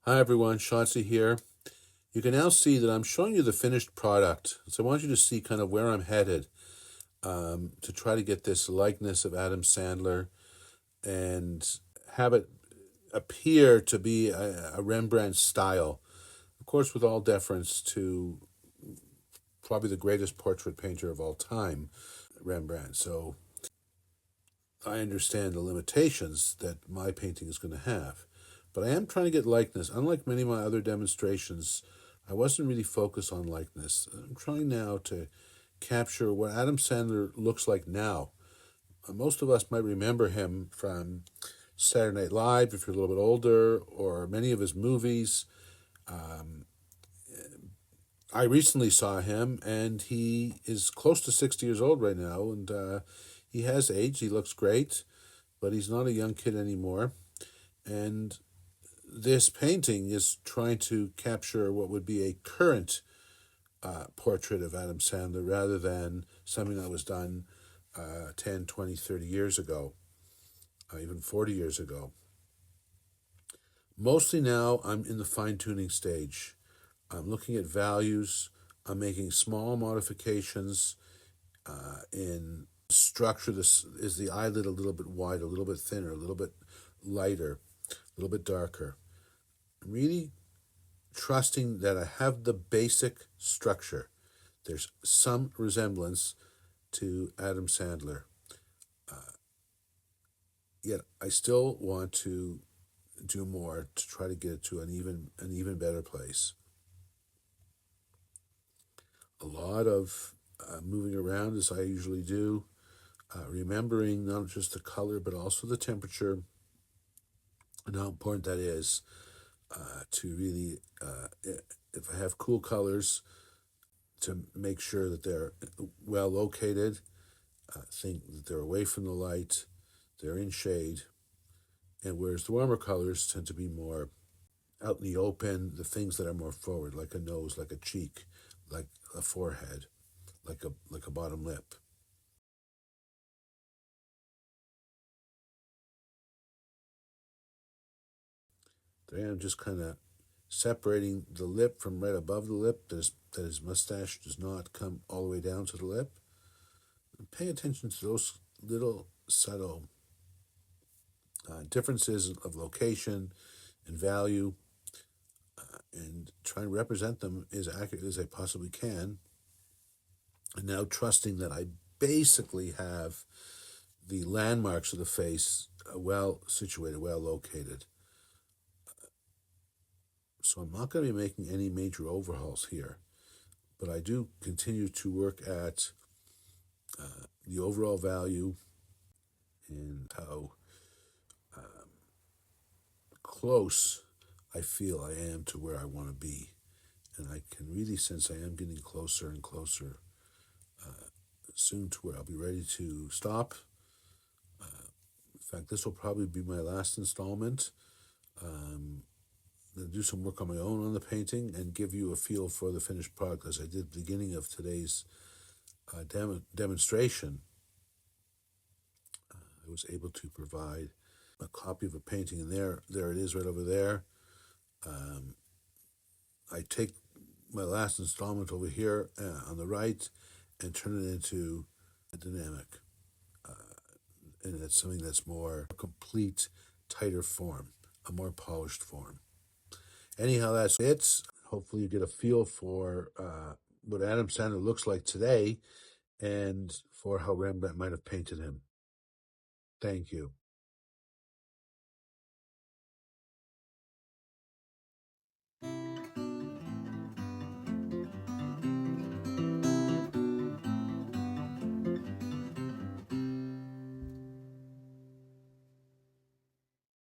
Hi everyone, Shotzi here. You can now see that I'm showing you the finished product. So I want you to see kind of where I'm headed to try to get this likeness of Adam Sandler and have it appear to be a Rembrandt style. Of course, with all deference to probably the greatest portrait painter of all time, Rembrandt. So I understand the limitations that my painting is going to have. But I am trying to get likeness. Unlike many of my other demonstrations, I wasn't really focused on likeness. I'm trying now to capture what Adam Sandler looks like now. Most of us might remember him from Saturday Night Live if you're a little bit older, or many of his movies. I recently saw him, and he is close to 60 years old right now, and he has aged. He looks great, but he's not a young kid anymore. And this painting is trying to capture what would be a current portrait of Adam Sandler rather than something that was done 10, 20, 30 years ago, even 40 years ago. Mostly now I'm in the fine-tuning stage. I'm looking at values. I'm making small modifications in structure. This is the eyelid a little bit wider, a little bit thinner, a little bit lighter, a little bit darker. I'm really trusting that I have the basic structure. There's some resemblance to Adam Sandler. Yet I still want to do more to try to get it to an even better place. A lot of moving around as I usually do, remembering not just the color but also the temperature and how important that is to really, if I have cool colors, to make sure that they're well located, think that they're away from the light, they're in shade, and whereas the warmer colors tend to be more out in the open, the things that are more forward, like a nose, like a cheek, like a forehead, like a bottom lip. There I am, just kind of separating the lip from right above the lip, that his mustache does not come all the way down to the lip. And pay attention to those little subtle differences of location and value, and try and represent them as accurately as I possibly can. And now trusting that I basically have the landmarks of the face well situated, well located. So I'm not going to be making any major overhauls here, but I do continue to work at the overall value and how close I feel I am to where I want to be. And I can really sense I am getting closer and closer soon to where I'll be ready to stop. In fact, this will probably be my last installment. I'm going to do some work on my own on the painting and give you a feel for the finished product as I did at the beginning of today's demonstration. I was able to provide a copy of a painting, and there it is right over there. I take my last installment over here on the right and turn it into a dynamic. And it's something that's more complete, tighter form, a more polished form. Anyhow, that's it. Hopefully you get a feel for what Adam Sandler looks like today and for how Rembrandt might have painted him. Thank you.